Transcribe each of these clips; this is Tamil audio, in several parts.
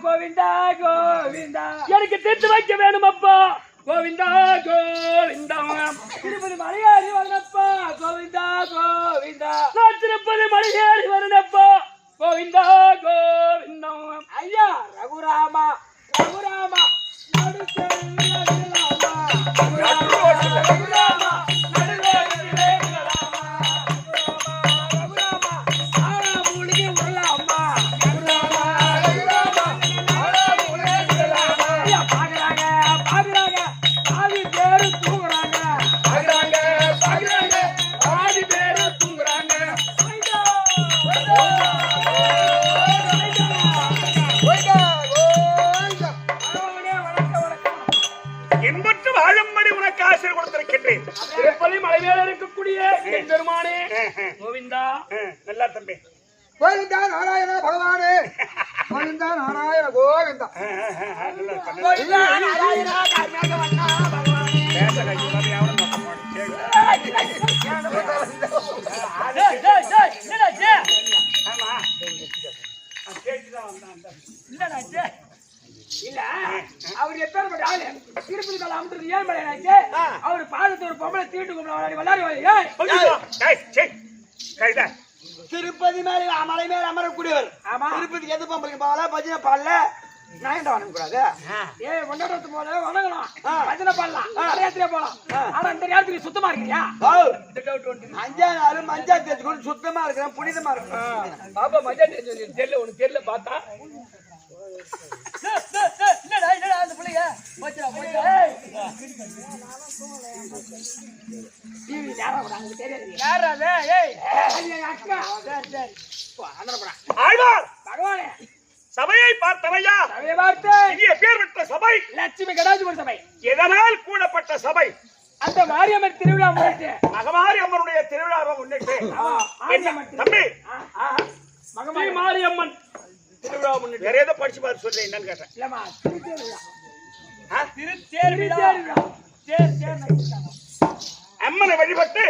கோவிந்தா கோவிந்தா எனக்கு தீர்த்து வைக்க வேணும் அப்பா கோவிந்தா கோவிந்தா திருப்பதி மலையேறி வரனப்பா கோவிந்தா கோவிந்தா நான் திருப்பதி மலையேறி வரனப்பா கோவிந்தா கோவிந்தா ஐயா ரகுராமா ரகுராமா திருப்பதி மலை மேல இருக்கக்கூடிய பெருமானே கோவிந்தா நல்லா தம்பி கோவிந்தா நாராயண பகவானே கோவிந்தா நாராயண கோவிந்தா கோவிந்தா நாராயண கர்நாடக வண்ணா பகவானே பேச கையுடைய அவன என்னடா ஆமா கேக்குதா வந்தா இல்லடா இல்ல அவர் எப்பேற்பட்ட ஆளு திருப்பதி கலை அமுது ஏன் மலையாச்சு அவர் பாதத்து ஒரு பொம்பளை தீட்டு கும்பிட விளாடி திருப்பதி மேல மலை மேல அமரக்கூடியவர் திருப்பதிக்கு எது பொம்பளைக்கு போகல பஜனை பாடல நாயண்ட வணங்க கூடாது ஒன்றரை போல வணங்கணும் பஜனை பாடலாம் நிறைய போலாம் ஆனா இந்த நேரத்துக்கு சுத்தமா இருக்கியா 5 நாள் மஞ்சா தேய்ச்சி கூட சுத்தமா இருக்கிறேன் புனிதமா இருக்கிறேன் பாப்பா மஞ்சா தேய்ச்சி தெரியல உனக்கு தெரியல பார்த்தா அந்த பிள்ளைங்க சபையை பார்த்தவையா பேர் பெற்ற சபை லட்சுமி கடாஜிபுரம் சபை எதனால் கூடப்பட்ட சபை அந்த மாரியம்மன் திருவிழா முன்னிட்டு மகமாரியம்மனுடைய திருவிழாவை முன்னிட்டு தம்பி மாரியம்மன் திருவிழா முன்னிட்டு வேற ஏதோ படிச்சு பார்த்து சொல்றேன் என்னன்னு கேட்டேன் இல்லம்மா அம்மனை வழிபட்டு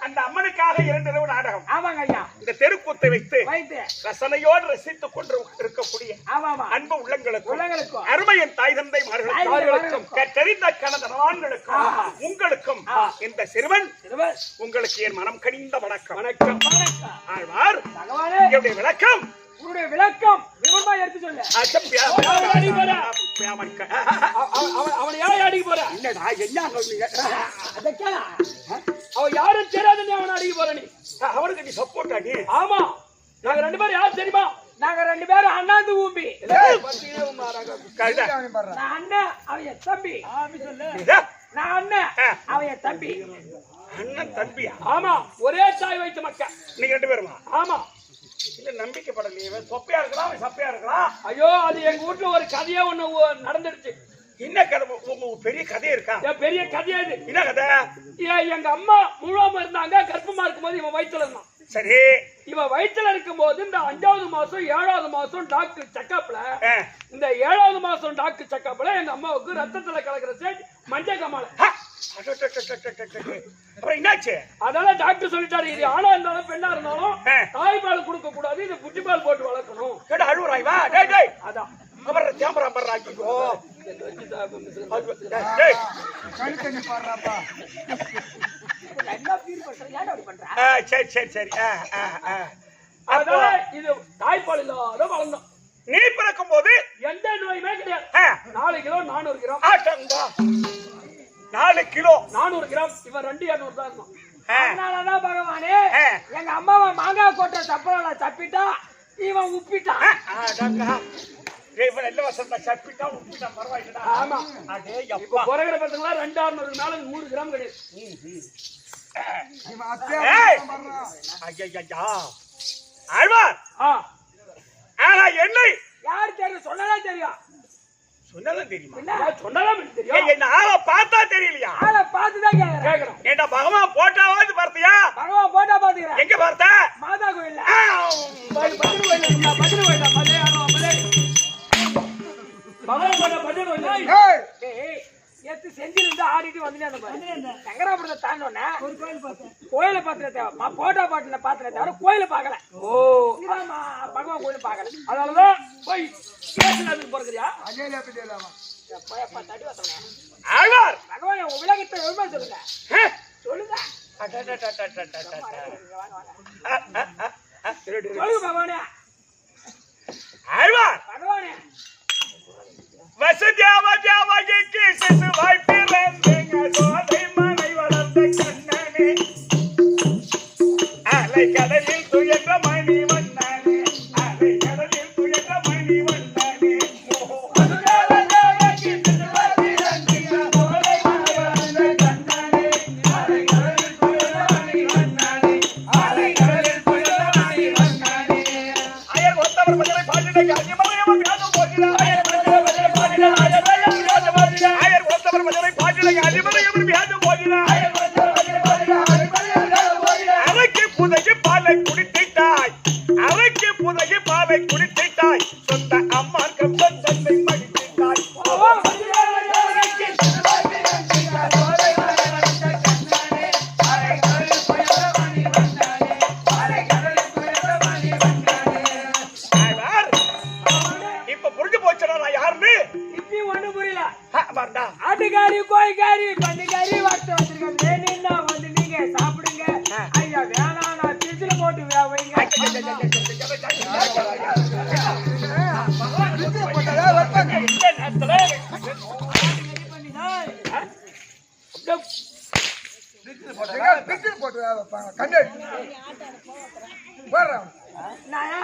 அந்த அம்மனுக்காக 2 இரவு நாடகம் ஆமாங்க ஐயா இந்த தெருக்கூத்தை வைத்து ரசனையோடு ரசித்துக் கொண்டு இருக்கக்கூடிய அன்பு உள்ளங்களுக்கும் அருமையின் தாய் தந்தை மார்களுக்கும் தெரிந்த கணதனவான்களுக்கும் உங்களுக்கும் இந்த சிறுவன் உங்களுக்கு என் மனம் கனிந்த வணக்கம் வணக்கம் ஆழ்வார் என்னுடைய விளக்கம் உன்னுடைய விளக்கம் விவரமா எடுத்து சொல்லு அவனை யாரை அடிக்க போற என்னடா என்ன சொல்றீங்க அவன் யாரும் தெரியாத அவனை அடிக்க போற நீ அவனுக்கு நீ சப்போர்ட் அடி ஆமா நாங்க 2 பேரும் யார் தெரியுமா நாங்க 2 பேரும் அண்ணாந்து ஊம்பி நான் அண்ணன் அவன் தம்பி நான் அண்ணன் அவன் தம்பி அண்ணன் தம்பியா ஆமா ஒரே தாய் வைத்த மக்கள் நீங்க 2 பேருமா ஆமா இல்ல நம்பிக்கைப்படலையே சொப்பையா இருக்கலாம் சப்பையா இருக்கலாம் ஐயோ அது எங்க வீட்டுல ஒரு கதையா ஒண்ணு நடந்துடுச்சு என்ன கதை பெரிய கதை இருக்கா பெரிய கதையா இது என்ன கதை எங்க அம்மா முழுவதும் இருந்தாங்க கர்ப்பமா இருக்கும்போது இவன் வயிற்றுல இருந்தான் சரி இவன் வயிற்றுல இருக்கும் போது இந்த 5வது மாசம் 7வது மாசம் டாக்டர் செக்கப்ல இந்த 7வது மாசம் டாக்டர் செக்கப்ல எங்க அம்மாவுக்கு ரத்தத்துல கலக்கிற ஸ்டேஜ் மஞ்சள் காமாலை என்னாச்சு அதனால டாக்டர் சொல்லிட்டாரு இது ஆணா இருந்தாலும் பெண்ணா இருந்தாலும் தாய்ப்பால் கொடுக்க கூடாது இது புட்டிப்பால் போட்டு வளர்க்கணும் அழுவுறாய்வா அதான் அப்புறம் கேமரா பண்றாக்கோ சரி சரி சரி அதனால இது தாய்ப்பால் இல்லாத வளர்ந்தோம் நீ பிறக்கும் போது எந்த நோயுமே கிடையாது 4 கிலோ 400 கிராம் 4 கிலோ 400 கிராம் இவன் 200 தான் இருக்கும் அதனாலதான் பகவானே எங்க அம்மாவை மாங்காய் கொட்டை தப்பா தப்பிட்டா இவன் உப்பிட்டான் சப்பிட்டா உப்பிட்டா பரவாயில்ல ஆமா குறைகிற பசங்களா 2600 மேல 100 கிராம் கிடையாது ஆழ்வார் என்னை யார் தெரியும் சொன்னதான் தெரியும் சொன்னதான் தெரியுமா சொன்னதான் தெரியும் என்ன ஆளை பார்த்தா தெரியலையா ஆளை பார்த்துதான் கேட்கறோம் ஏண்டா பகவான் போட்டாவது பார்த்தியா பகவான் போட்டா பாத்துக்கிறேன் எங்க பார்த்த மாதா கோயில்ல பஜனை கோயில்ல பகவான் போட்ட பஜனை கோயில்ல ஏத்து செஞ்சில இருந்து ஆடிட்டு வந்துட்டே அந்த பாரு சங்கராபுரத்தை தாண்டோனே ஒரு கோயில பாத்துறத போட்டோ பாட்டுல பாத்துறத தவிர கோயில பார்க்கல. ஓ இதாமா பகவான் கோயில பார்க்கல. அதனாலதான் போய் கேஸ்ல போறதுயா அஜேல பிடிலாமா எப்பா தடி வந்தவனே ஆழ்வார் பகவான் உங்க விலகத்தை எவ்வளவு சொல்லுங்க சொல்லுங்க சொல்லுங்க பகவானே ஆழ்வார் பகவானே வசுதேவதேவகி சிசு வாய்ப்பிறந்தேங்க சோதை மனை வளர்ந்த கண்ணனே அலை கடலில் துயன்ற மணி வண்ணனே அலை கடலில் துயன்ற மணி வண்ணனே வசுதேவதேவகி சிசு வாய்ப்பிறந்தேங்க சோதை மனை வளர்ந்த கண்ணனே அலை கடலில் துயன்ற மணி வண்ணனே அலை கடலில் துயன்ற மணி வண்ணனே அயர் ஒத்தவர் மகளை பாட்டிட காஞ்சிமலையவன் யாதும் போகிறார் ஆயர் ஒருத்தவர் மதுரை பாட்டிலை அதிபரையும் வியாஜம் போகிறார் அரைக்கு புதைய பாலை குடித்தாய் அரைக்கு புதைய பாலை குடித்தாய் சொந்த அம்மார்க்கம் சொந்தத்தை மடித்தாய் இப்ப புரிஞ்சு போச்சுடா நான் யாருன்னு இப்பயும் ஒண்ணும் புரியல. வரடா ஆட்டுக்காரி கோழிக்காரி பன்னிக்காரி வார்த்தை வச்சிருக்கேன் வேணும்னா வந்து நீங்க சாப்பிடுங்க. ஐயா வேணாம் நான் பிரிட்ஜில போட்டு வைங்க. போட்டதா வைப்பாங்க இந்த நேரத்துல பிடிச்சு போட்டு வைப்பாங்க கண்டு போடுறான் நாயா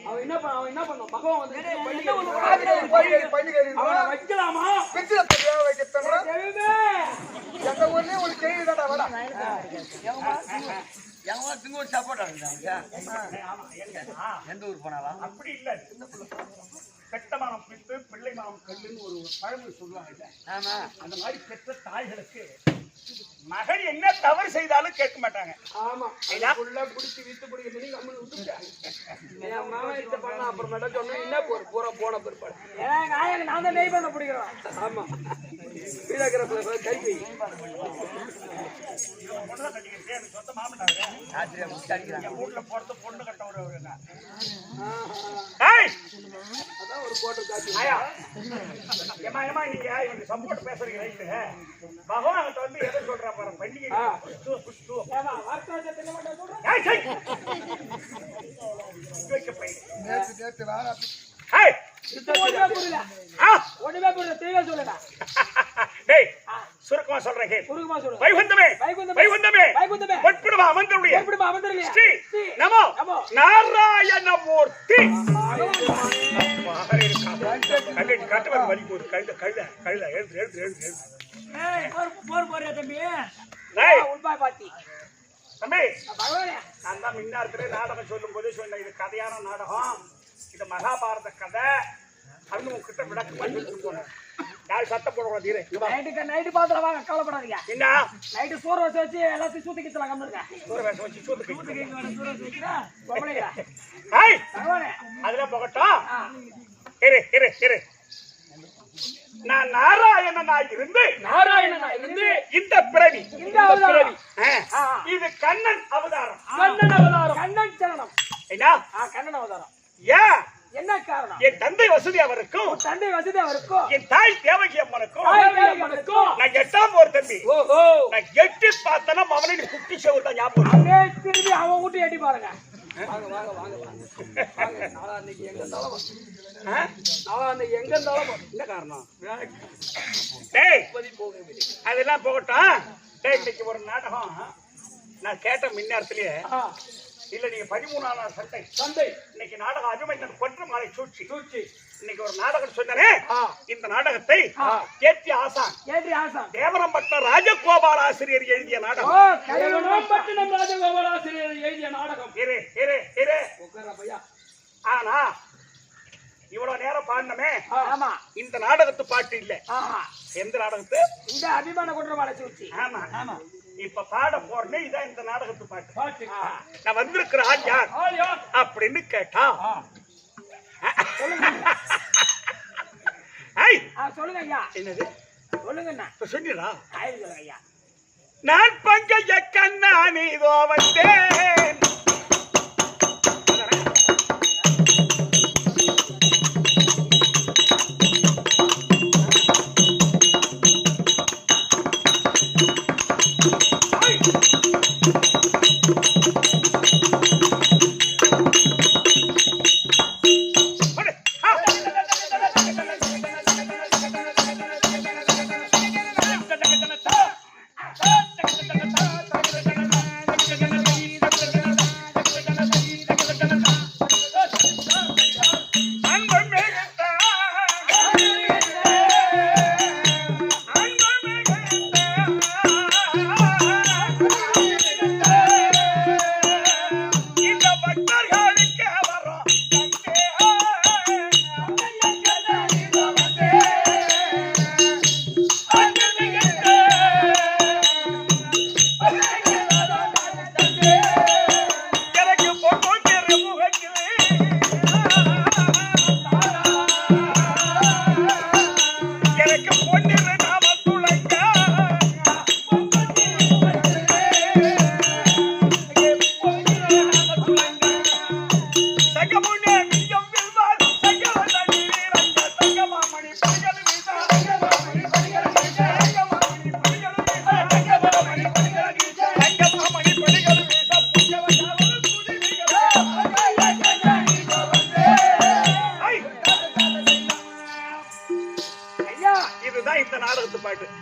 அவன் என்ன பண்ணும் பகவான் வந்து அவனை வைக்கலாமா பிடிச்சு போட்டு வைக்கத்தாங்க தெய்வமே எந்த ஊர்லயும் ஒரு செய்தி தாண்டா வடா எந்த ஊர் போனாலும் அப்படி இல்ல பெத்த மனம் பித்து பிள்ளை மனம் கல்லுன்னு ஒரு பழமொழி சொல்லுவாங்க. ஆமா அந்த மாதிரி பெற்ற தாய்களுக்கு மகன் என்ன தவறு செய்தாலும் கேட்க மாட்டாங்க. ஆமா ஃபுல்லா புடிச்சு வித்து புடிக்க நீங்க அம்மன் விட்டுங்க. என் மாமா இத பண்ணா அப்புறமேட்டா சொன்னா என்ன பூரா போன பிற்பாடு ஏன் நாயங்க நான் தான் நெய் பண்ண பிடிக்கிறோம். ஆமா வீடாக்கிறப்ப கை வை சொந்த மாமனாரு ராத்திரியா முடிச்சு அடிக்கிறாங்க வீட்டுல பொறுத்து பொண்ணு கட்ட வருவாங்க. அதான் ஒரு கோட்டை காட்சி ஆயா ஏமா ஏமா நீங்க இவங்க சப்போர்ட் பேசுறீங்க ரைட்டு. பகவான் கிட்ட வந்து எதை சொல்றா பாரு பண்டிகை ஏமா வார்த்தை தெரிய மாட்டேன் சொல்றேன். நேற்று வேற ஒண்ணுமே புரியல தெளிவா சொல்லுடா. டேய் சுருக்கமா சொல்றேன் கேள். குறுகுமா சொல்லு. வைகுந்தமே வைகுந்தமே வைகுந்தமே வைகுந்தமே பொற்புடமா அமர்ந்தருடைய எப்படிமா அமர்ந்தருளியா ஸ்ரீ நமோ நாராயணமூர்த்தி கல்லடி காட்டுவது வலி போடு கழுத கழுத கழுத எழுது எழுது எழுது எழுது. ஏய் போர் போறியா தம்பி டேய் உள்பா பாத்தி தம்பி பகவானே நான் தான் முன்னாடி நாடகம் சொல்லும் போது சொன்ன இது கதையான நாடகம், இது மகாபாரத கதை அப்படின்னு உங்ககிட்ட விளக்கு பண்ணி கொடுக்கணும். யாரும் சத்தம் போடக்கூடாது இரு. நைட்டு பாத்துல வாங்க கவலைப்படாதீங்க. என்ன நைட்டு சோறு வச்சு எல்லாத்தையும் சூத்து கிச்சலாம் கம்மிருங்க. சூற வேஷம் வச்சு சூத்து சூத்து கேட்க சூறு வச்சு வைக்கிறா பொம்பளைங்க. ஹாய் பகவானே அதெல்லாம் போகட்டும். இரு இரு இரு நான் நாராயணனாய் இருந்து இந்த பிறவி இந்த அவதாரம் இது கண்ணன் அவதாரம். கண்ணன் அவதாரம் கண்ணன் சரணம் என்ன கண்ணன் அவதாரம். ஏன் என்ன காரணம்? என் தந்தை வசதி அவருக்கும் தந்தை வசதி அவருக்கும் என் தாய் தேவகி அம்மனுக்கும் நான் 8ஆம் ஒரு தம்பி. ஓஹோ நான் எட்டி பார்த்தனா அவனை குட்டி செவுரு தான் ஞாபகம். அப்படியே திரும்பி அவன் வீட்டு எட்டி பாருங்க. வாங்க வாங்க வாங்க வாங்க நாளா அன்னைக்கு எங்க இருந்தாலும் நாளா அன்னைக்கு எங்க இருந்தாலும் என்ன காரணம்? டேய் அதெல்லாம் போகட்டும். டேய் இன்னைக்கு ஒரு நாடகம் நான் கேட்ட மின்னாரத்திலேயே இல்ல நீங்க 13ஆம் சண்டை இன்னைக்கு நாடகம் அபிமன்யன் கொன்ற மாலை சூழ்ச்சி இன்னைக்கு ஒரு நாடகம் சொன்னனே, இந்த நாடகத்தை கேத்தி ஆசான் தேவரம்பட்ட ராஜகோபால ஆசிரியர் எழுதிய நாடகம். ஆனா இவ்வளவு நேரம் பாடினமே இந்த நாடகத்து பாட்டு இல்ல. எந்த நாடகத்து? இந்த அபிமான கொன்ற மாலை சூழ்ச்சி. ஆமா ஆமா இப்ப பாட போறேன்னு இதான் இந்த நாடகத்து பாட்டு. நான் வந்திருக்கிற ஆள் யார் அப்படின்னு கேட்டா சொல்லுங்க ஐயா. என்னது சொல்லுங்கண்ணா. சொன்னீரா? சொல்லுங்க ஐயா. நான் பங்கைய கண்ணா நீதோ வந்தேன்.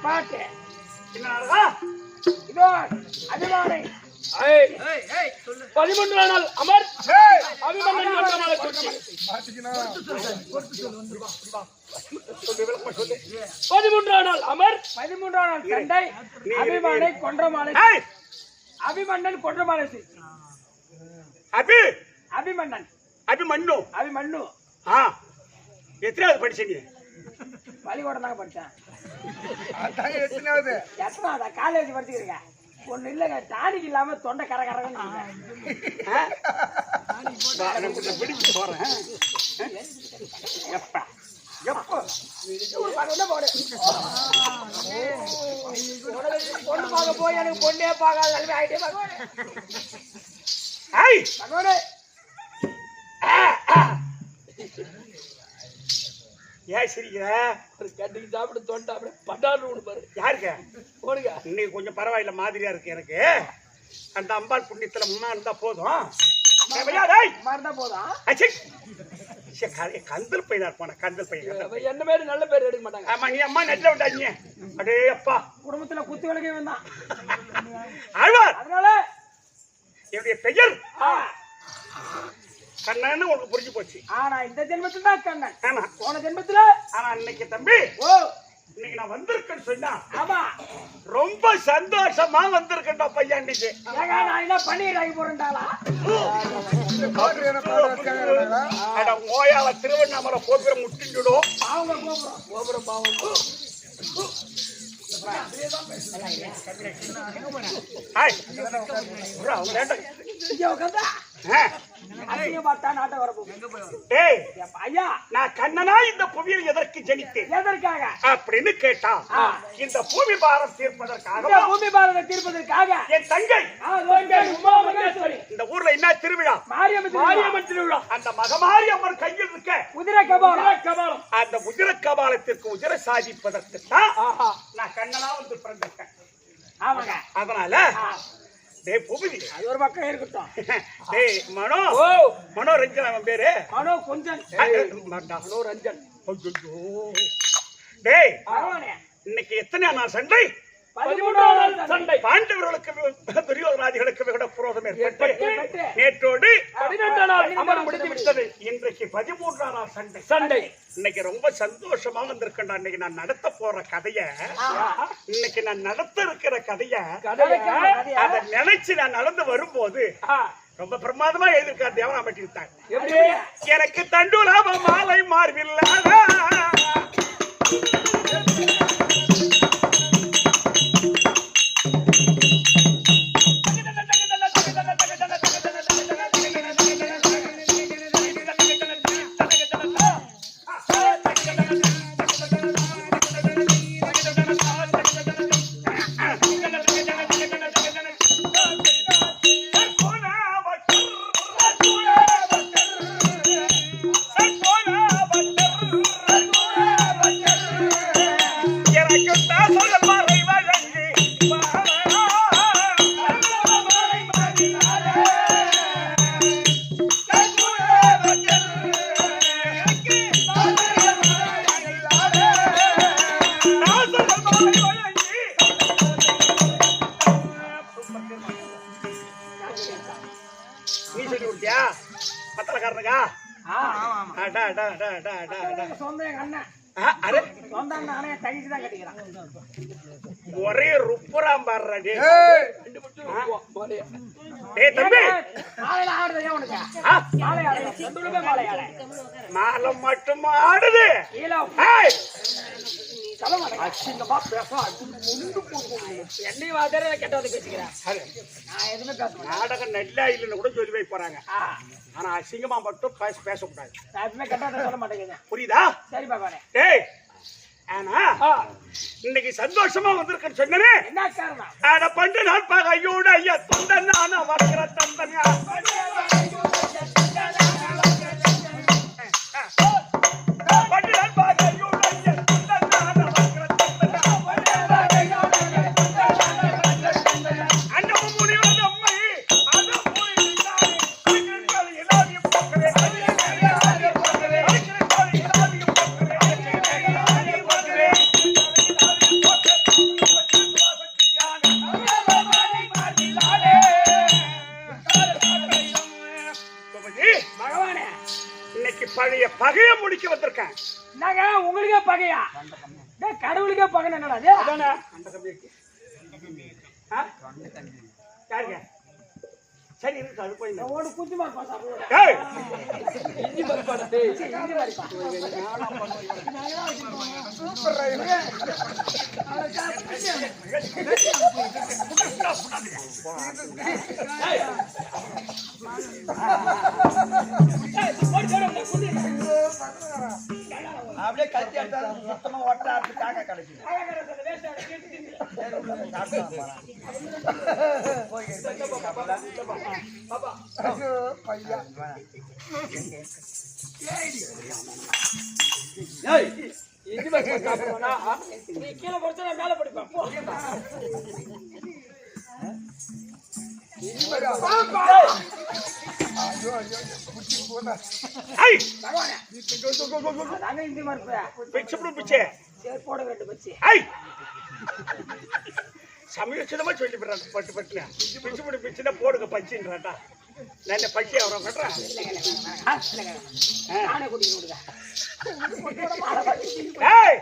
பாட்டு என்ன இதோ அதிகாலை 13 நாள் அமர் அபிமன்னன் கொற்றமாலை கொட்டி. மாட்டிக்கினா 13 நாள் அமர் 13 நாள் சண்டை அபிமானை கொன்றமாலை அபிமன்னன் கொன்றமாலை அபிமன்னன் அபிமன்னு அபிமன்னு எத்தனாவது படிச்சீங்க? பள்ளிக்கூடம் தாங்க படிச்சேன். அதான் எத்தனாவது எத்தனாவதா? காலேஜ் படிச்சுக்கிறீங்க. ஒண்ணு இல்லைங்க, டானிக் இல்லாம தொண்டை கர கரன்னு பிடிச்சு போறேன். பொண்ணு பார்க்க போய் எனக்கு பொண்ணே பார்க்காத ஆயிட்டே ஏன் சிரிக்கிற? ஒரு கட்டிக்கு சாப்பிட்டு தொண்டை அப்படியே பட்டாண்டு பாரு. யாருக்க போடுங்க. இன்னைக்கு கொஞ்சம் பரவாயில்ல, மாதிரியா இருக்கு எனக்கு. அந்த அம்பாள் புண்ணியத்துல முன்னா இருந்தா போதும். மறந்தா போதும். கந்தல் பையனா இருப்பான, கந்தல் பையன் என்ன பேரு நல்ல பேர் எடுக்க மாட்டாங்க. ஆமா, நீ அம்மா நெட்ல விட்டாங்க. அடே அப்பா, குடும்பத்துல குத்து விளக்கே வந்தான் ஆழ்வார். அதனால என்னுடைய பெயர் கண்ணன்னு உங்களுக்கு புரிஞ்சு போச்சு. ஆனா இந்த ஜென்மத்துல தான் கண்ணன். ஆமா, போன ஜென்மத்துல. ஆனா இன்னைக்கு தம்பி, இன்னைக்கு நான் வந்திருக்கேன்னு சொன்னா ஆமா ரொம்ப சந்தோஷமா வந்திருக்கேன்டா பையன். இன்னைக்கு நான் என்ன பண்ணிடுறாங்க போறேன்டாளா? அட ஓயால திருவண்ணாமலை போகிற முட்டிஞ்சிடும். அவங்க கோபுரம் பாவம். நான் கண்ணனா இந்த புவியில் எதற்கு ஜனித்தேன் எதற்காக அப்படின்னு கேட்டா, இந்த பூமி பாரம் தீர்ப்பதற்காக. பூமி பாரத்தை தீர்ப்பதற்காக என் தங்கை இந்த ஊர்ல என்ன திருவிழா? மாரியம்மன் திருவிழா. அந்த மகமாரியம்மன் கையில் இருக்க உதிர கபாலம். அந்த உதிர கபாலத்திற்கு உதிர சாதிப்பதற்கு தான் நான் கண்ணனா வந்து பிறந்திருக்கேன். ஆமாங்க. அதனால டேய் பூபதி, அது ஒரு பக்கம் இருக்கட்டும். டேய் மனோரஞ்சன் அவன் பேரு. கொஞ்சம் மனோரஞ்சன். டேய் இன்னைக்கு எத்தனை நாள் சண்டை? 13 நாள் சண்டை. பாண்டவர்களுக்கு துரியோதனாதிகளுக்கு விகட புரோதம் ஏற்பட்டு நேற்றோடு 12 நாள் அமர் முடிந்து விட்டது. இன்றைக்கு 13 நாள் சண்டை. இன்னைக்கு ரொம்ப சந்தோஷமா வந்திருக்கேன். இன்னைக்கு நான் நடத்த போற கதைய, இன்னைக்கு நான் நடத்த இருக்கிற கதைய அதை நினைச்சு நான் நடந்து வரும்போது ரொம்ப பிரமாதமா எழுதியிருக்கார் தேவராமட்டி. எனக்கு தண்டுலாப மாலை மார்பில்ல சொந்த எங்க அண்ணன் அரே சொந்த அண்ணன் தங்கிச்சு தான் கட்டிக்கிறான். ஒரே ருப்புராம் பாடுறாடி. ஏய் ஏய் தம்பி, மாலையில ஆடுறதே உனக்கு மாலை ஆடுறது ரெண்டு மாலை ஆடு மாலை மட்டும் ஆடுது. கீழே ஏய் சொல்ல மாட்டேன். அசிங்கமா பேசும் என்னையும் வாதர கெட்டது பேசிக்கிறேன். அரே, நான் எதுவுமே பேச மாட்டேன். நாடகம் நல்லா இல்லைன்னு கூட சொல்லி வை போறாங்க. ஆனா அசிங்கமா மட்டும் பேசக்கூடாது. நான் எதுவுமே கெட்டதை சொல்ல மாட்டேங்க. புரியுதா? சரி பாப்பானே. ஏய் ஆனா இன்னைக்கு சந்தோஷமா வந்திருக்கேன்னு சொன்னே. என்ன காரணம்? அட பண்டு நாள் பாக ஐயோட ஐயா தொண்டன் நானா வளர்க்கிற தந்தனியா. பண்டு நாள் பாக ஐயோட ஐயா தொண்டன் நானா வளர்க்கிற தந்தனியா. அண்ணமும் முனிவன் அம்மை அண்ணம் போயிருந்தாரே. அடிக்கிறக்கால் எல்லாரையும் பார்க்கிறேன். அடிக்கிறக்கால் எல்லாரையும் பார்க்கிறேன். பகவானே, இன்னைக்கு பழைய பகைய முடிக்க வந்திருக்கேன். என்னங்க உங்களுக்கே பகையா? கடவுளுக்கே பகை என்னடா அது? அதானே அந்த தம்பிக்கு. யாருங்க? சரி இருக்கு அது போய். ஓடு குச்சி மார் பாசா. ஏய் இஞ்சி பருப்பாடா டேய். இஞ்சி பருப்பா. Super right. அப்படியே கத்தி எடுத்தா சுத்தமா ஒட்டாது காக்கா கிடைக்குது. பையா இஞ்சி பருப்பா சாப்பிடுவானா? நீ கீழே குறைச்சா நான் மேல படிப்பேன். போ. ஐயோ ஐயோ குச்சி போடா. ஐய் பகவானே. அதாங்க இஞ்சி பருப்பு. பிச்சை பிச்சை. சரி போட ரெண்டு பச்சி. ஐய் சமயோசிதமா சொல்லி பட்டு பட்டுல பிச்சு பிடி பிச்சுன்னா போடுங்க பச்சின்றாட்டா. நான் இந்த பச்சி அவரை கட்டுறேன். நானே குடிக்க முடியுங்க. ஏய்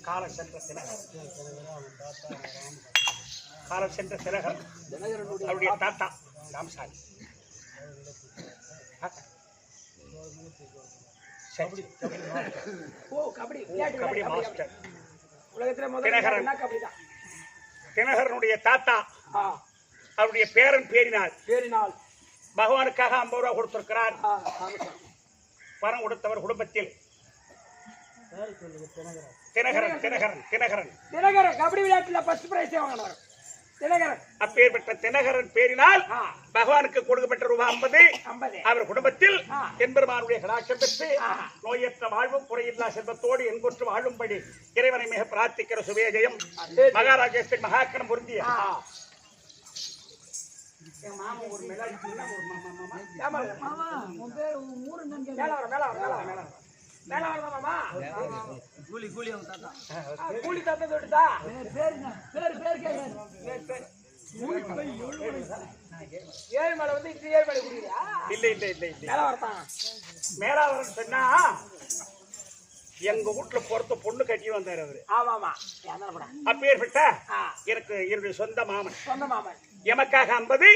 காலம் சென்ற தினகர் காலம் சென்ற தினகர் அவருடைய தாத்தா ராமசாமி. ஓ கபடி கபடி மாஸ்டர் உலகத்துல முதல்ல தினகரன். என்ன கபடி தான். தினகரனுடைய தாத்தா அவருடைய பேரன் பேரினால் பகவானுக்காக 50 ரூபா கொடுத்திருக்கிறார். சாமி. பணம் கொடுத்தவர் குடும்பத்தில் தினகரன் தினகரன் தினகரன் தினகரன் கபடி விளையாட்டுல ஃபர்ஸ்ட் பிரைஸ் வாங்கினார். தினகரன் அப்பேற்பட்ட தினகரன் பேரினால் பகவானுக்கு கொடுக்கப்பட்ட ரூபாய் 50 அவர் குடும்பத்தில் எம்பெருமானுடைய கடாட்சம் பெற்று நோயற்ற வாழ்வும் குறையில்லா செல்வத்தோடு என்பொற்று வாழும்படி இறைவனை மிக பிரார்த்திக்கிற சுபேஜயம் மகாராஜேஸ்வரி மகாக்கணம் பொருந்திய கூலி தாத்தா தொட்டுதா ஏழுமலை வந்து இது ஏழுமலை குடியா இல்ல இல்ல இல்ல இல்ல மேல வரத்தான் மேலாவரன் சொன்னா எங்க வீட்டுல பொறுத்த பொண்ணு கட்டி வந்தாரு அவரு. ஆமா ஆமா என்ன படா அப்பேற்பட்ட எனக்கு என்னுடைய சொந்த மாமன் சொந்த மாமன் எமக்காக 50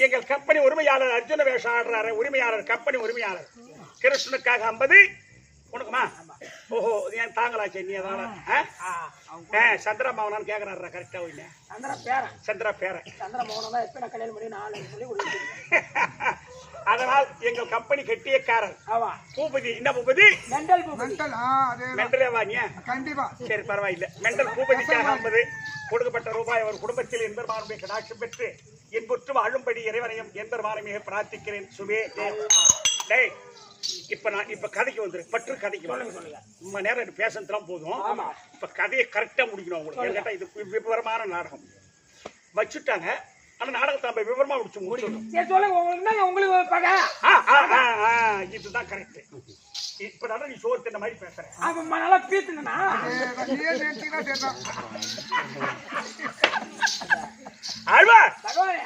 எங்கள் கம்பெனி உரிமையாளர் அர்ஜுன வேஷம் ஆடுறாரு உரிமையாளர் கம்பெனி உரிமையாளர் கிருஷ்ணனுக்காக 50 உனக்குமா? ஓஹோ ஏன் தாங்களாச்சே நீ அதான் சந்திரமாவனான்னு கேக்குறாரு கரெக்டா இல்ல சந்திரா பேரன் சந்திரமோகன் தான் எப்ப கல்யாணம் பண்ணி 4 சொல்லி கொடுத்துருக்கேன். அதனால் எங்கள் கம்பெனி கெட்டியக்காரர் ஆமா பூபதி என்ன பூபதி மெண்டல் பூபதி மெண்டல் அதே மெண்டலே வாங்கிய கண்டிப்பா சரி பரவாயில்லை மெண்டல் பூபதிக்காக 50 கொடுக்கப்பட்ட ரூபாய் அவர் குடும்பத்தில் எம்பெருமானுடைய கடாட்சம் பெற்று என்புற்று வாழும்படி இறைவனையும் எம்பெருமானை மிக பிரார்த்திக்கிறேன். சுபே டேய் இப்ப கதைக்கு வந்துரு பற்று கதைக்கு ரொம்ப நேரம் எனக்கு பேசுறதுலாம் போதும். இப்ப கதையை கரெக்டா முடிக்கணும் உங்களுக்கு. என்கிட்ட இது விவரமான நாடகம் வச்சுட்டாங்க. ஆனா நாடகத்தை விவரமா முடிச்சிடணும். இதுதான் கரெக்ட். இப்ப நீ சோறு தின்ன மாதிரி பேசுறேன். நல்லா பீத்துனா ஆழ்வார் பகவானே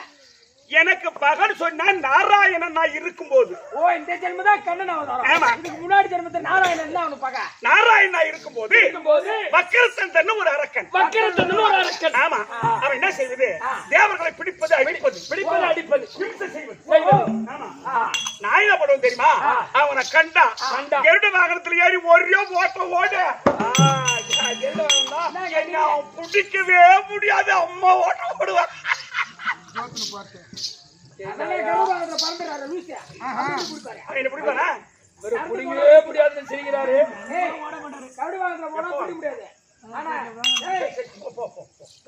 எனக்கு பகல் சொன்னா நாராயணன் நான் இருக்கும்போது ஓ இந்த ஜென்மதான் கண்ணன் அவதாரம் ஆமா. இதுக்கு முன்னாடி ஜென்மத்தை நாராயணன் தான் அவனு பக நாராயணா இருக்கும்போது போது வக்கிரத்தன் ஒரு அரக்கன் வக்கிரத்தன் ஒரு அரக்கன். ஆமா அவன் என்ன செய்வது தேவர்களை பிடிப்பது அடிப்பது பிடிப்பது அடிப்பது ஹிம்சை செய்வது செய்வது. ஆமா நான் என்ன பண்ணுவேன் தெரியுமா அவனை கண்டா கருட வாகனத்துல ஏறி ஒரே ஓட்ட ஓடு அவன் பிடிக்கவே முடியாது அம்மா ஓட்ட ஓடுவான் ஜோத்துல பார்த்தேன். அதெல்லாம் கருவாகத்துல பறந்துறாரு லூசியா அவன் என்ன பிடிப்பானா ஒரு புடிங்கவே முடியாதுன்னு செய்கிறாரு. ஏய் கருவாகத்துல போனா பிடிக்க முடியாது ஆனா ஏய்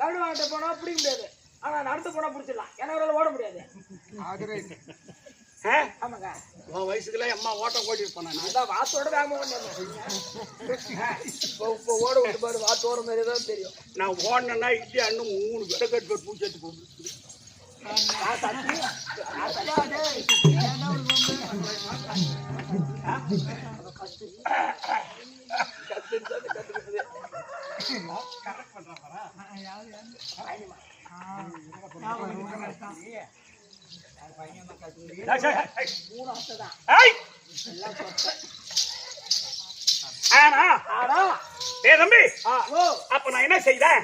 கருவாகத்துல போனா பிடிக்க முடியாது ஆனா நடந்து போனா பிடிச்சிடலாம் ஏன்னா அவரால ஓட முடியாது அது right. ஆமாங்க உன் வயசுக்குள்ள அம்மா ஓட்டம் ஓடி இருப்பான் அதான் வாத்தோட வேகமா இப்போ ஓட விட்டு பாரு வாத்து ஓர மாதிரி தான் தெரியும். நான் ஓடனா இட்லி அண்ணன் 3 பேரை கட்டு பூச்சேட்டு போகுது தம்பி அப்ப நான் என்ன செய்தேன்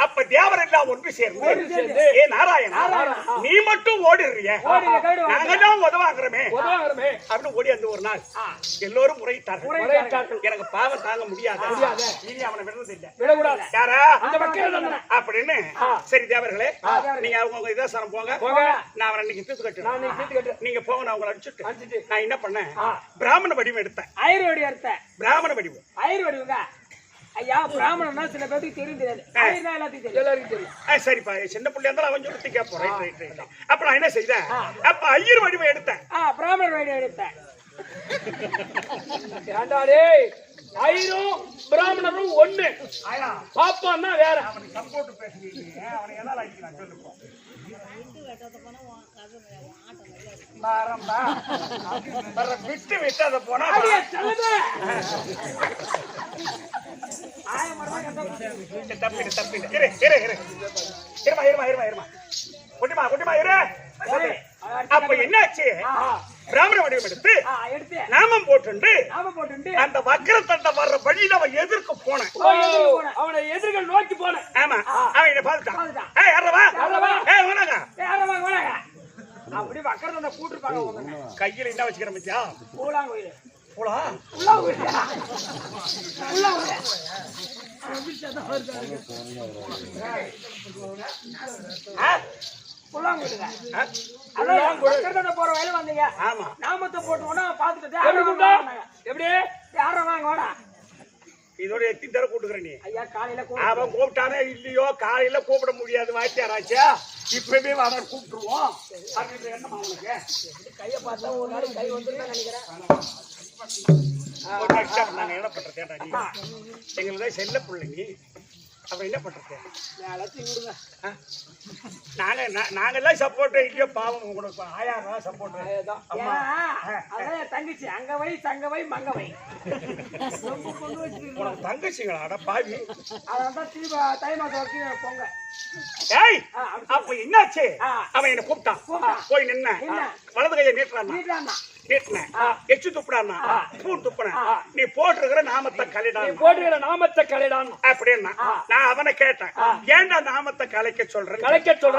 அப்ப தேவர் எல்லாம் ஒன்று சேர்ந்து ஏ நாராயணா நீ மட்டும் ஓடிடுறிய நாங்க தான் உதவாங்கிறமே அப்படின்னு ஓடி அந்த ஒரு நாள் எல்லோரும் முறையிட்டார்கள் எனக்கு பாவம் தாங்க முடியாது இனி அவனை விடுறது இல்ல விடக்கூடாது. யாரா அந்த வக்கிரத்தன் அப்படின்னு சரி தேவர்களே நீங்க அவங்க இதாசனம் போங்க நான் அவனை இன்னைக்கு தீர்த்து கட்டுறேன் நீங்க போங்க நான் உங்களை அடிச்சுட்டு நான் என்ன பண்ணேன் பிராமண வடிவம் எடுத்தேன் ஐரோடி அர்த்த பிராமண வடிவம் ஐரோடிங்க ஐயா பிராமணன்னா சில பேருக்கு தெரியும் தெரியாது ஐயர்னா எல்லாத்தையும் தெரியும் எல்லாருக்கும் தெரியும். சரிப்பா சின்ன பிள்ளையா இருந்தாலும் அவன் சொல்லிட்டு கேட்போம் அப்ப நான் என்ன செய்தேன் அப்ப ஐயர் வடிவம் எடுத்தேன் பிராமணர் வழி எடுத்தேன் ஏண்டா டேய் ஐயரும் பிராமணரும் ஒண்ணு பாப்பான்னா வேற. அவனுக்கு சப்போர்ட் பேசுறீங்க அவனை எல்லாம் அடிக்கிறான் சொல்லுப்போம் விட்டு விட்டு அதை போனா தப்பிடு தப்பிடு இரு இரு இரு இருமா இருமா இருமா இருமா குட்டிமா குட்டிமா இரு அப்ப என்னாச்சு பிராமண வடிவம் எடுத்து நாமம் போட்டு அந்த வக்கரத்தண்ட வர்ற வழியில அவன் எதிர்க்க போனேன் அவனை எதிர்கள் நோக்கி போனேன். ஆமா அவன் என்ன பார்த்துட்டான் ஏய் யாரவா ஏய் வணங்க அப்படி வக்கரத்தண்ட கூட்டிருப்பாங்க கையில என்ன வச்சுக்கிற மச்சா பூலாங்கோயில் போலா போற வயல வந்தீங்க ஆமா நாமத்தை போட்டோம்னா பாத்துட்டு எப்படி யாரும் வாங்க வாடா இதோட எத்தி தர கூட்டுக்கிறேன் நீ ஐயா காலையில அவன் கூப்பிட்டானே இல்லையோ காலையில கூப்பிட முடியாது வாத்தியாராச்சா இப்பவே அவன் கூப்பிட்டுருவோம் அப்படின்னு என்னமா அவனுக்கு கைய பார்த்தா ஒரு நாளைக்கு கை வந்துருன்னு நினைக்கிறேன் நாங்க என்ன பண்றதேடா நீ எங்களுக்கு செல்ல பிள்ளைங்க அப்புறம் என்ன பண்றது நாங்க எல்லாம் சப்போர்ட் இல்லையோ பாவம் உங்களுக்கு 1000 ரூபாய் சப்போர்ட் அதான் தங்கச்சி அங்க வை தங்க வை மங்க வை உனக்கு தங்கச்சிங்களாடா பாவி அதான் திரும்ப தை மாசம் வரைக்கும் பொங்க ஏய் அப்ப என்னாச்சு அவன் என்ன கூப்பிட்டான் போய் நின்ன வலது கையை நீட்டுறான் நீட்டினேன் எச்சு துப்புடான்னா பூ துப்புனேன் நீ போட்டிருக்கிற நாமத்தை கலைடான் அப்படின்னா நான் அவனை கேட்டேன் ஏன்டா நாமத்தை கலைக்க சொல்றேன்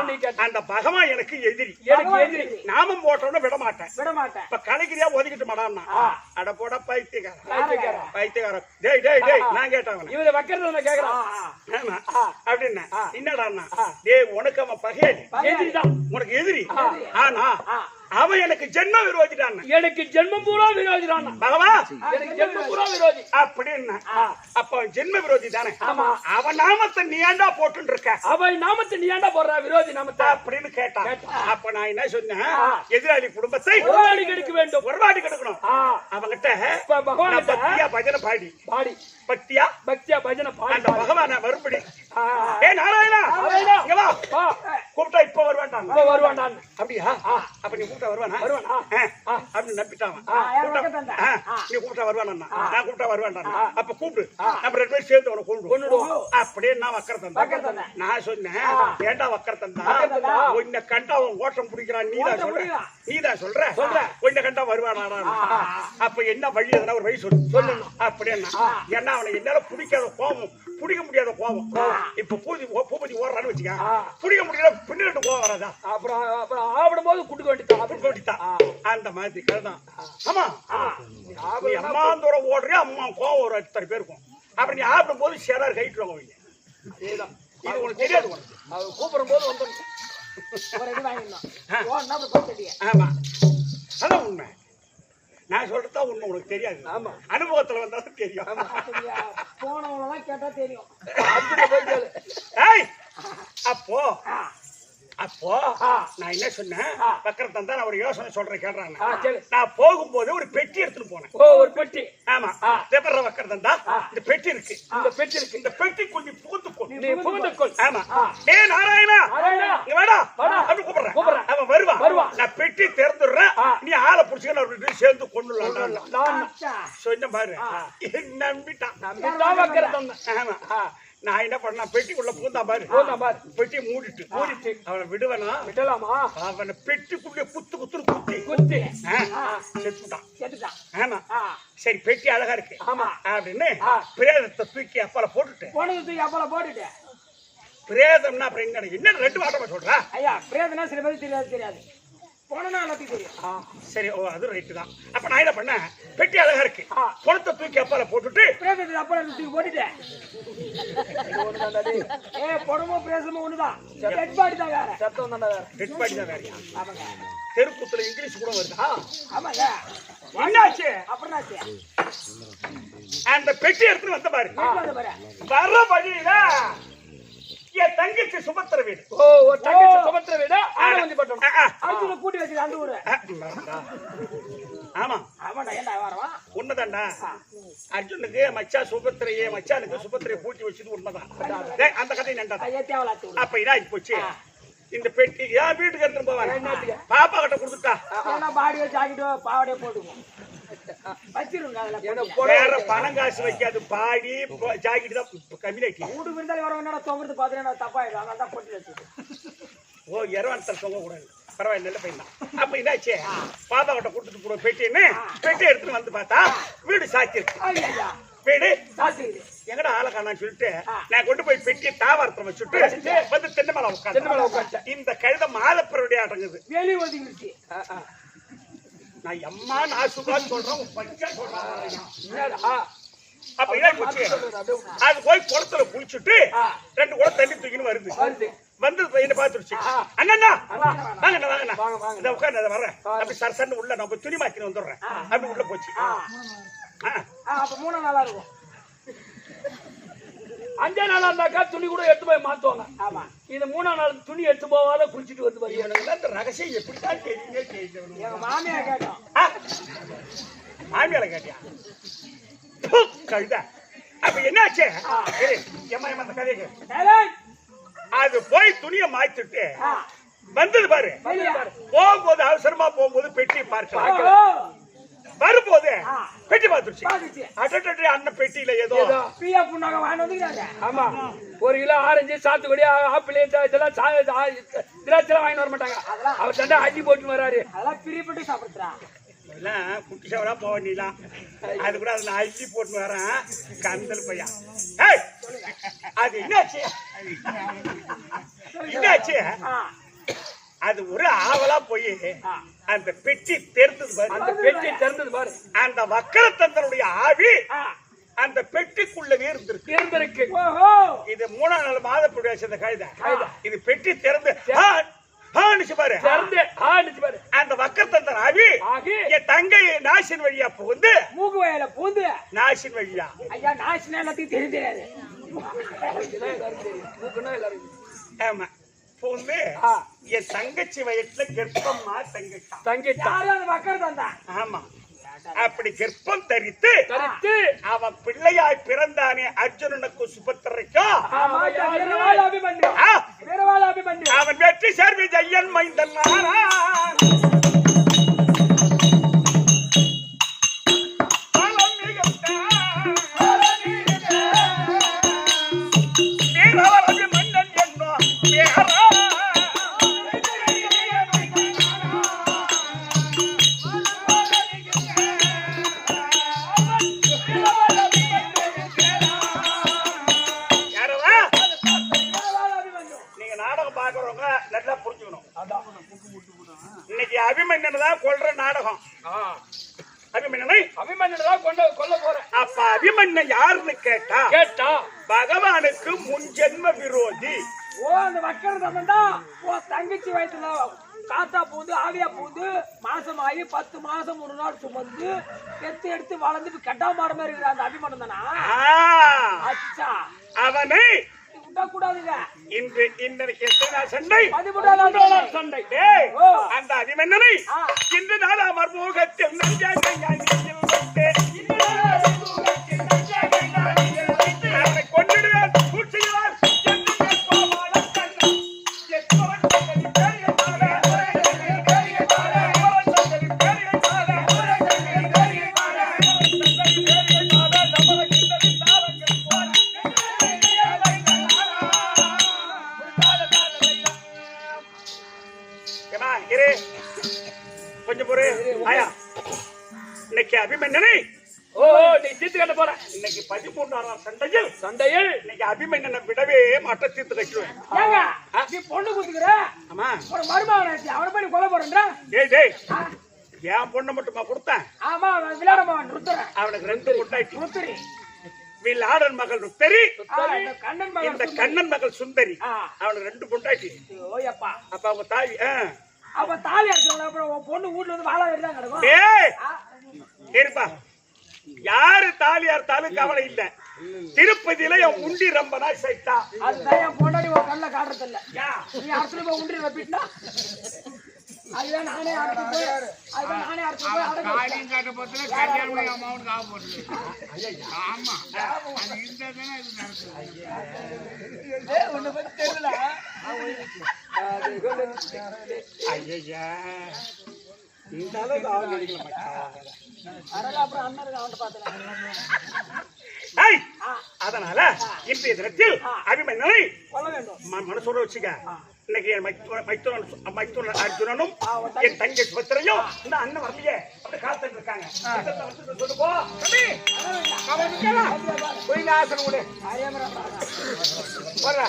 நீ அந்த பகவான் எனக்கு எதிரி நாமம் போட்டோன்னு விட மாட்டேன் இப்ப கலைக்கிறியா ஒதுக்கிட்டு மாடான்னா அட போட பைத்தியக்காரன் டேய் டேய் டேய் நான் கேட்டவன் இவரை வக்கரத்தை கேக்குறான் அப்படின்னா என்னடான்னா டேய் உனக்கு அவன் பகையடி உனக்கு எதிரி ஆனா அவன் எனக்கு ஜென்ம விரோதிடான் எனக்கு ஜென்மம் பூரா விரோதிடான் பகவா எனக்கு ஜென்மம் பூரா விரோதி அப்படின்னா அப்ப ஜென்ம விரோதி தானே அவன் நாமத்தை நீ ஏண்டா போட்டு இருக்க அவன் நாமத்தை நீ ஏண்டா போடுற விரோதி நாமத்தை அப்படின்னு கேட்டான் அப்ப நான் என்ன சொன்னேன் எதிராளி குடும்பத்தை ஒரு வாடி கெடுக்க வேண்டும் ஒரு வாடி கெடுக்கணும் அவங்கிட்ட பகவான் பக்தியா பஜனை பாடி பக்தியா பஜனை பாடி அந்த பகவான மறுபடி ஏ நாராயணா இங்க வா கூப்பிட்டா இப்ப வருவான்டான். இப்ப வருவான்டான். அப்படியா? அப்ப நீ கூப்பிட்டா வருவானா? வருவானா? அப்படின்னு நம்பிட்டான். யார் பக்கம் தந்தா? நீ கூப்பிட்டா வருவானா? நான் கூப்பிட்டா வருவான்டான். அப்ப கூப்பிடு, நம்ம 2 பேரும் சேர்ந்து அவனை கொண்டுடுவோம். அப்படியே நான் வக்கர தந்தேன். நான் சொன்னேன், ஏண்டா வக்கர தந்தா, உன்னை கண்டா அவன் ஓட்டம் பிடிக்கிறான். நீதான் சொல்ற உன்னை கண்டா வருவானா? அப்ப என்ன வழி? எதனா ஒரு வழி சொல்லணும். அப்படின்னா என்ன அவனை என்னால பிடிக்காத கோபம், பிடிக்க முடியாத கோபம். இப்ப பூபதி ஓடுறான்னு வச்சுக்க, பிடிக்க முடியல, பின்னாடி கோபம் வராதா? அப்புறம் ஆவிடும் போது குடுக்க வேண்டியதான். அந்த மாதிரி கதைதான். ஆமா, நீ அம்மா தூரம் ஓடுறியா, அம்மா கோவம் ஒரு அத்தனை பேருக்கும். அப்படி நீ ஆப்பிடும் போது சேரார் கைட்டுவாங்க அவங்க. அதேதான். இது உனக்கு தெரியாது. உனக்கு அது கூப்பிடும் போது வந்து ஆமா, அதான் உண்மை. நான் சொல்றதா உண்மை, உனக்கு தெரியாது. ஆமா, அனுபவத்துல வந்தாலும் தெரியும். போனவங்கதான் கேட்டா தெரியும். அப்போ நான் என்ன சொன்னேன், பக்கத்துல தான் நான் ஒரு யோசனை சொல்றேன் கேட்றாங்க. நான் போகும்போது ஒரு பெட்டி எடுத்துட்டு போனேன். ஒரு பெட்டி. ஆமா, தேவர வக்கர தந்தா இந்த பெட்டி இருக்கு. இந்த பெட்டிக்குள் நீ புகுந்துக்கொள். ஆமா, டேய் நாராயணா, இங்க வாடா அப்படி கூப்பிடுறேன். அவன் வருவான். நான் பெட்டி திறந்துடுறேன், நீ ஆளை புடிச்சுக்க, நான் சேர்ந்து கொண்டுலாம் சொன்ன பாரு. நம்பிட்டான். வக்கர தந்தா. ஆமா, நான் என்ன பண்ண, பெட்டிக்குள்ள பூந்தா பாரு. பெட்டி மூடிட்டு அவனை விடலாமா? அவனை பெட்டிக்குள்ளே குத்தி செத்துட்டான். ஆமா, சரி பெட்டி அழகா இருக்கு அப்படின்னு பிரேதத்தை தூக்கி அப்பால போட்டுட்டு. பிரேதம்னா அப்புறம் என்ன 2 வாட்டமா சொல்றா? ஐயா, பிரேதம்னா சில பேருக்கு தெரியாது. போனா எல்லாத்தையும் தெரியும். சரி, ஓ அது ரைட்டு தான். அப்ப நான் என்ன பண்ணேன், பெட்டி அழகா இருக்கு, பணத்தை தூக்கி அப்பால போட்டுட்டு பிரேதத்தை அப்பால தூக்கி போட்டுட்டேன். பணமும் பிரேதமும் ஒண்ணுதான். டெட் பாடி தான் வேற. சத்தம் தான் வேற. டெட் பாடி தான் வேறயா? ஆமாங்க. தெருக்குத்துல இங்கிலீஷ் கூட வருதா? ஆமாங்க. என்னாச்சு? அப்புறம்னாச்சு அந்த பெட்டி எடுத்து வந்த பாரு. வர வழியில என் தங்கச்சி சுபத்திர வீடு. தங்கச்சி சுபத்திர வீடு ஆனந்திப்பட்டம். அர்ஜுன கூட்டி வச்சு அந்த ஊரு. ஆமா ஆமாடா, என்ன வரவா? உண்மைதான்டா. அர்ஜுனுக்கு மச்சா சுபத்திரையே, மச்சானுக்கு சுபத்திரையை பூட்டி வச்சது உண்மைதான். அந்த கதை நண்டா. அப்ப இதா போச்சு. இந்த பெட்டி ஏன் வீட்டுக்கு எடுத்துட்டு போவாங்க, பாப்பா கிட்ட கொடுத்துட்டா. பாடியோ ஜாக்கெட்டோ பாவடையோ போட்டுக்கும் வேற பணம் காசு வைக்காது. பாடி ஜாக்கெட் தான் கம்மியாக்கி வீட்டுக்கு இருந்தாலும் வரவங்க தொங்குறது பாத்துட்டு தப்பாயிடும். அதனால தான் போட்டு வச்சு. ஓ, இரவானத்தில் தொங்க கூடாது. பரவாயில்ல, நல்ல பையன் தான். அப்ப இதாச்சு, பாப்பா கிட்ட கொடுத்துட்டு போற பெட்டின்னு பெட்டி எடுத்துட்டு வந்து பார்த்தா வீடு சாத்தி இருக்கு. வீடு எங்கடா ஆளை காணான்னு சொல்லிட்டு நான் கொண்டு போய் பெட்டியை தாவாரத்துல வச்சுட்டு வந்து தென்னை மேல உட்காந்து இந்த கழுத மாதப்பருடைய ஆட்டங்குது. வெளியே ஒதுங்கிடுச்சு. நான் எம்மா நான் சுகா சொல்றேன், அப்ப இதான் போச்சு. அது போய் குளத்துல குளிச்சுட்டு 2 குடம் தண்ணி தூக்கின்னு வருது. வந்து என்ன பாத்துருச்சு. அண்ணா வாங்கண்ணா இந்த உட்காந்து அதை வர்றேன். அப்படி சரசன்னு உள்ள நான் துணி மாத்தின்னு வந்துடுறேன். அப்படி உள்ள போச்சு. அப்ப 3 நாளா இருக்கும். 5 நாளா இருந்தாக்கா துணி கூட எடுத்து போய் மாத்துவாங்க. ஆமா, இது 3ஆம் நாள் துணி எடுத்து போவாத குளிச்சுட்டு வந்து பாரு. எனக்கு இந்த ரகசியம் எப்படித்தான் தெரியுங்க. எங்க மாமியா கேட்டோம். மாமியால கேட்டியா? கழுத. அப்ப என்னாச்சு? ஏமா அந்த கதைக்கு அது போய் துணியை மாய்த்துட்டு வந்தது பாரு. போகும்போது அவசரமா போகும்போது பெட்டி பார்க்கலாம். வரும்போது பெட்டி பார்த்துருச்சு. அண்ணன் பெட்டியில ஏதோ பியா புண்ணாக வாங்கி வந்துக்கிறாங்க. ஆமா, 1 கிலோ ஆரஞ்சு, சாத்துக்குடி, ஆப்பிள் இதெல்லாம் திராட்சை வாங்கி வர மாட்டாங்க. அவர் சண்டை அள்ளி போட்டு வர்றாரு. அதெல்லாம் பிரியப்பட்டு சாப்பிடுறா. எல்லாம் குட்டி சவரா போக வேண்டியதான். அது கூட அதுல அள்ளி போட்டு வரேன். கந்தல் பையா அது என்னாச்சு? அது ஒரு ஆவலா போய் அந்த பெட்டி திறந்தது பாரு. அந்த வக்கரத்தந்தனுடைய ஆவி அந்த பெட்டிக்குள்ளவே இருந்திருக்கு. இது 3ஆம் நாள் மாதப்படி சேர்ந்த கழுதை. இது பெட்டி திறந்து பாரு. அந்த வக்கரத்தந்தன் ஆவி என் தங்கை நாசின் வழியா புகுந்து மூக்கு வயல புகுந்து நாசின் வழியா. ஐயா, நாசின் எல்லாத்தையும் தெரியாது. ஆமா, புகுந்து என் தங்கச்சி வயசுல கர்ப்பமா தங்கிட்டான். வக்கரத்தந்தா. ஆமா, அப்படி கர்ப்பம் தரித்து அவன் பிள்ளையாய் பிறந்தானே அர்ஜுனனுக்கு சுபத்திரைக்கும் அவன் வெற்றி சேர்வி ஜெயன் மைந்தன் இன்னைக்கு அபிமன்யனை தான் கொல்ற நாடகம். அபிமன்யனை தான் கொல்ல போறேன். அப்ப அபிமன்யன் யாருன்னு கேட்டா பகவானுக்கு முன் ஜென்ம விரோதி. அந்த வக்கர தம்பன் தங்கச்சி வயசுல காத்தா பூந்து ஆவியா பூந்து மாசமாயி 10 மாசம் 3 நாள் சுமந்து எடுத்து வளர்ந்துட்டு கட்டா மாட மாதிரி இருக்கிற அந்த அபிமன்யன் தானா? அச்சா அவனை கூடாதுங்க. இன்றைக்கு சண்டை சண்டை அந்த அபிமன்யனை இன்று நாள் அமர் முகத்தில் கொண்டிடுவார் சூழ்ச்சியார் கொஞ்சம் பொறு ஆயா. இன்னைக்கு அபிமன்யனை நீ தீர்த்து கட்ட போற. இன்னைக்கு 13ஆம் சண்டையில் இன்னைக்கு அபிமன்யனை விடவே மாட்ட தீர்த்து கட்டுவேன். நீ பொண்ணு குத்துக்கிற ஆமா ஒரு மருமகன் அவனை போய் கொலை போறேன்ற. டேய் என் பொண்ணு மட்டுமா கொடுத்தேன்? ஆமா விளையாடமாவன் ருத்துறேன். அவனுக்கு 2 பொண்டாட்டி. ருத்துரி வில்லாடன் மகள் ருத்தரி, இந்த கண்ணன் மகள் சுந்தரி. அவனுக்கு 2 பொண்டாட்டி. ஓயப்பா அப்ப அவங்க தாய் அப்ப தாலி அடிச்சவங்க அப்புறம் உன் பொண்ணு வீட்டுல வந்து வாழ வேண்டியதான் கிடக்கும். ஏப்பா யாரு தாலி அறுத்தாலும் கவலை இல்ல. திருப்பதியில என் உண்டி ரொம்ப நாள் சேர்த்தா அதுதான் என் பொண்டாடி உன் கண்ணில் காட்டுறது இல்ல. நீ அறுத்துல போய் உண்டி ரப்பிட்டா அதுதான் நானே அறுத்து போய் ஒண்ணு பத்தி தெரியல. ஐயா இந்த அளவுக்கு ஆள் அடிக்கல. அப்புறம் அண்ணனுக்கு அவன் பார்த்தேன். அதனால இன்றைய தினத்தில் அபிமன்யனை கொல்ல வேண்டும் மனசோட வச்சுக்க. இன்னைக்கு மைத்துனன் அர்ஜுனனும் என் தங்கை சுபத்திரையும் இந்த அண்ணன் வரலையே அப்படி காத்துட்டு இருக்காங்க. சொல்லுப்போ ஆசனம் விடு வர்ற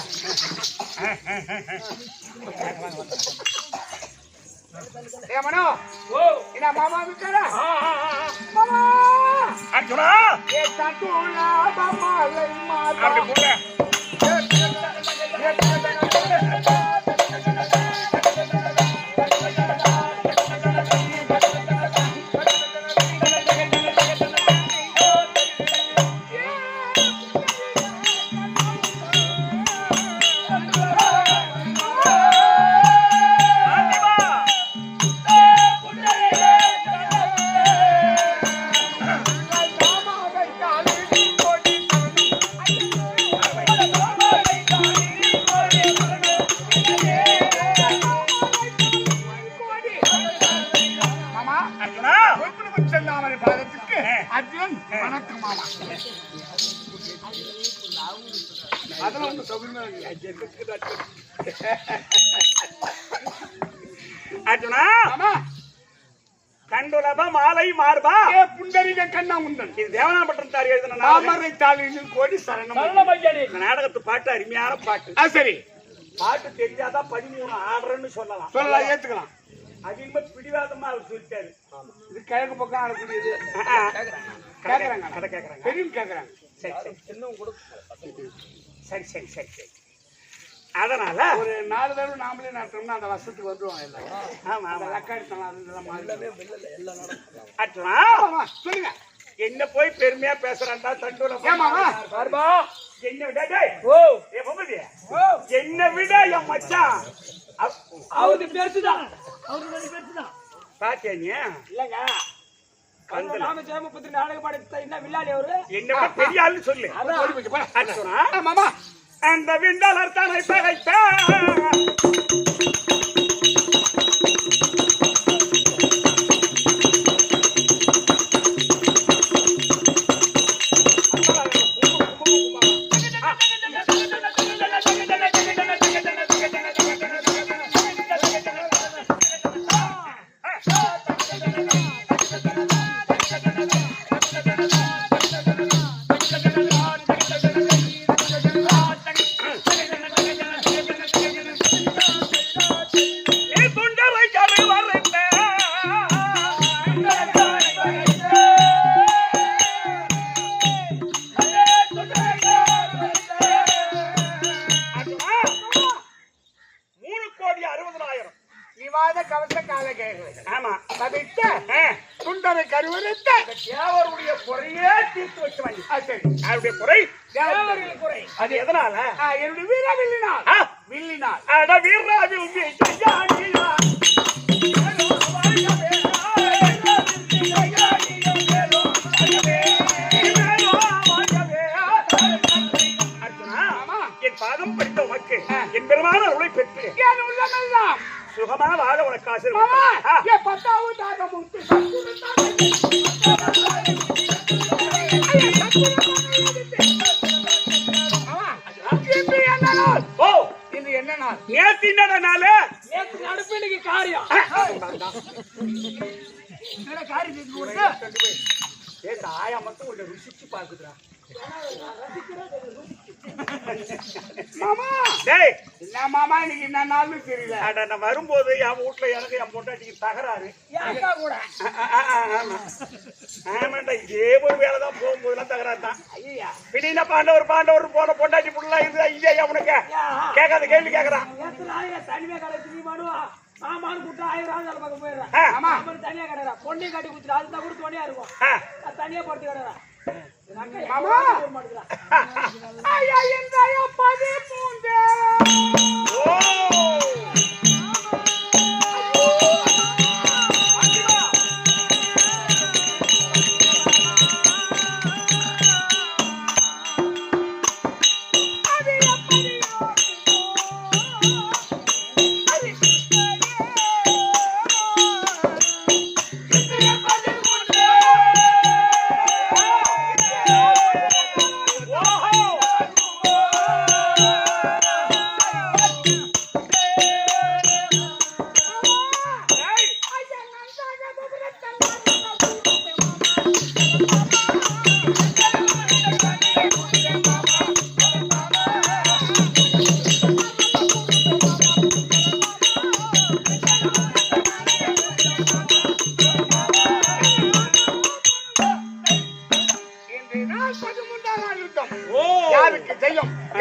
ஏமனோ என்ன மாமா விட்டாரா மாமா அர்ஜுனா ஏ தட்டுலா மாமா லை மாமா அப்படி போங்க. அர்ஜுனா கண்டுலப மாலை மார்பா புண்டரிக கண்ணா முந்தன். இது தேவனாம்பட்டம் தாரி எழுதின தாமரை தாளில் கோடி சரணம். இந்த நாடகத்து பாட்டு அருமையான பாட்டு. சரி பாட்டு தெரிஞ்சாதான் 13 ஆடுறன்னு சொல்லலாம். சொல்லலாம், ஏத்துக்கலாம். அதிகமா பிடிவாதமா அவர் சொல்லிட்டாரு. இது கிழக்கு பக்கம் ஆடக்கூடியது. கேக்குறாங்க, கடை கேக்குறாங்க, பெரிய கேக்குறாங்க. சரி சரி இன்னும் கொடு. சரி சரி சரி சரி. அதனால ஒரு 4 தடவை நாமளே நடத்தோம்னா அந்த வருஷத்துக்கு வந்துருவாங்க எல்லாரும். ஆமா ஆமா லக்காடித்தலாம் அதெல்லாம் மாறவே இல்ல நடக்கும். அர்ஜுனா சொல்லுங்க. என்ன போய் பெருமையா பேசுறான்டா தண்டூல. ஏமாமா பாருபா என்ன விட டேய் ஏ பொம்பதி என்ன விட என் மச்சான் அவருக்கு பெருசுதான். அவருக்கு பெருசுதான். பாத்தியா நீ? இல்லங்க ராமஜெயம் 34 படத்தை என்ன வில்லாளி அவரு என்ன பெரிய ஆளுன்னு சொல்லு. அதான் மாமா அந்த விண்டலர் தன்னை பகைத்த ஆமா சுண்டரை கருவறுத்த தேவருடைய குறையே தீர்த்து வச்சு வாங்கி அவருடைய குறை தேவர்கள் குறை அது எதனால என்னுடைய வீரா வில்லினால் வில்லினால் அட வீராவில் என் பாதம் படித்த உனக்கு என் பெருமான அருளை பெற்று என் உள்ளமெல்லாம் சுகமா வாழ உனக்கு ஆசை என் 10வது தாகமுத்து ஓ இது என்ன நாள் நேத்து என்னடா நாளு நேத்து நடுப்பின்னைக்கு காரியம் என்ன காரியம் செஞ்சு கொடுத்த இந்த ஆயா மட்டும் உன்னை ருசிச்சு பாக்குதுடா மாமா டேய் என்ன மாமா இன்னைக்கு என்ன நாள்னு தெரியல அட நான் வரும்போது என் வீட்டுல எனக்கு என் பொண்டாட்டிக்கு தகராறு அக்கா கூட ஆமாண்டா இதே ஒரு வேலை தான் போகும்போதெல்லாம் தகராறு தான் ஐயா பிடினா பாண்டவர் போன பொண்டாட்டி புள்ள இது ஐயா உனக்கு கேட்காத கேள்வி கேட்கறான் நேத்து நாளைக்கு தனிமையா கடை நீ மாடுவா மாமான்னு கூப்பிட்டு 1000 அந்த பக்கம் போயிடுறேன் ஆமா தனியா கடைறா பொண்ணை கட்டி குத்துட்டு அதுதான் கூட துணையா இருக்கும் தனியா போட்டு கடைறா மாமா ஐயா என்றாயா 13 ஓ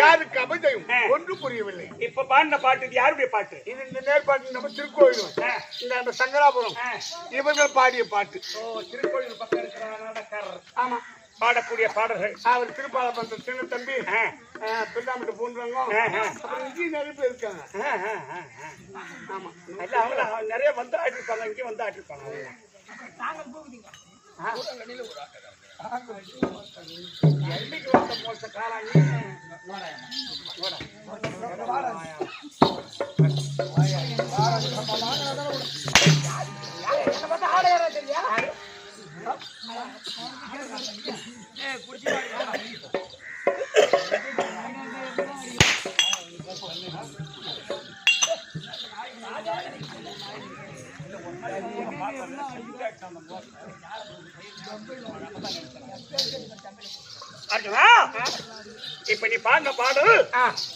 யாருக்கு அபஜயம் ஒன்று புரியவில்லை. இப்ப பாடின பாட்டு இது யாருடைய பாட்டு? இது இந்த நேர்பாட்டு நம்ம திருக்கோயிலும் இந்த சங்கராபுரம் இவர்கள் பாடிய பாட்டு. திருக்கோயில் பக்கம் இருக்கிற நாடகக்காரர் ஆமா பாடக்கூடிய பாடல்கள். அவர் திருப்பால பண்ற சின்ன தம்பி பிள்ளாமட்டு பூண்டுறவங்க அப்புறம் இங்கே நிறைய பேர் இருக்காங்க. ஆமா அவங்க நிறைய வந்து ஆட்டிருப்பாங்க, இங்கே வந்து ஆட்டிருப்பாங்க. எண்ணிக்கு வந்த மோச காலாங்க இப்ப நீ பாடின பாடு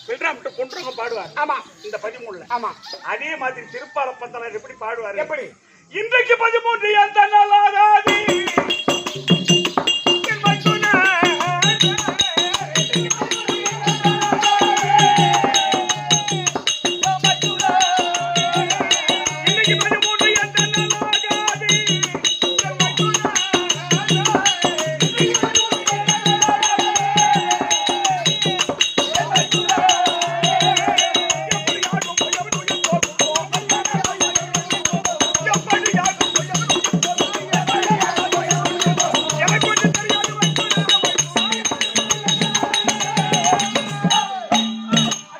பில்ராம்ட்டு கொன்றவங்க பாடுவார். ஆமா இந்த 13ல. ஆமா அதே மாதிரி திருப்பால பத்தனர் எப்படி பாடுவார்? எப்படி? இன்றைக்கு 13 எந்த நாளாகாது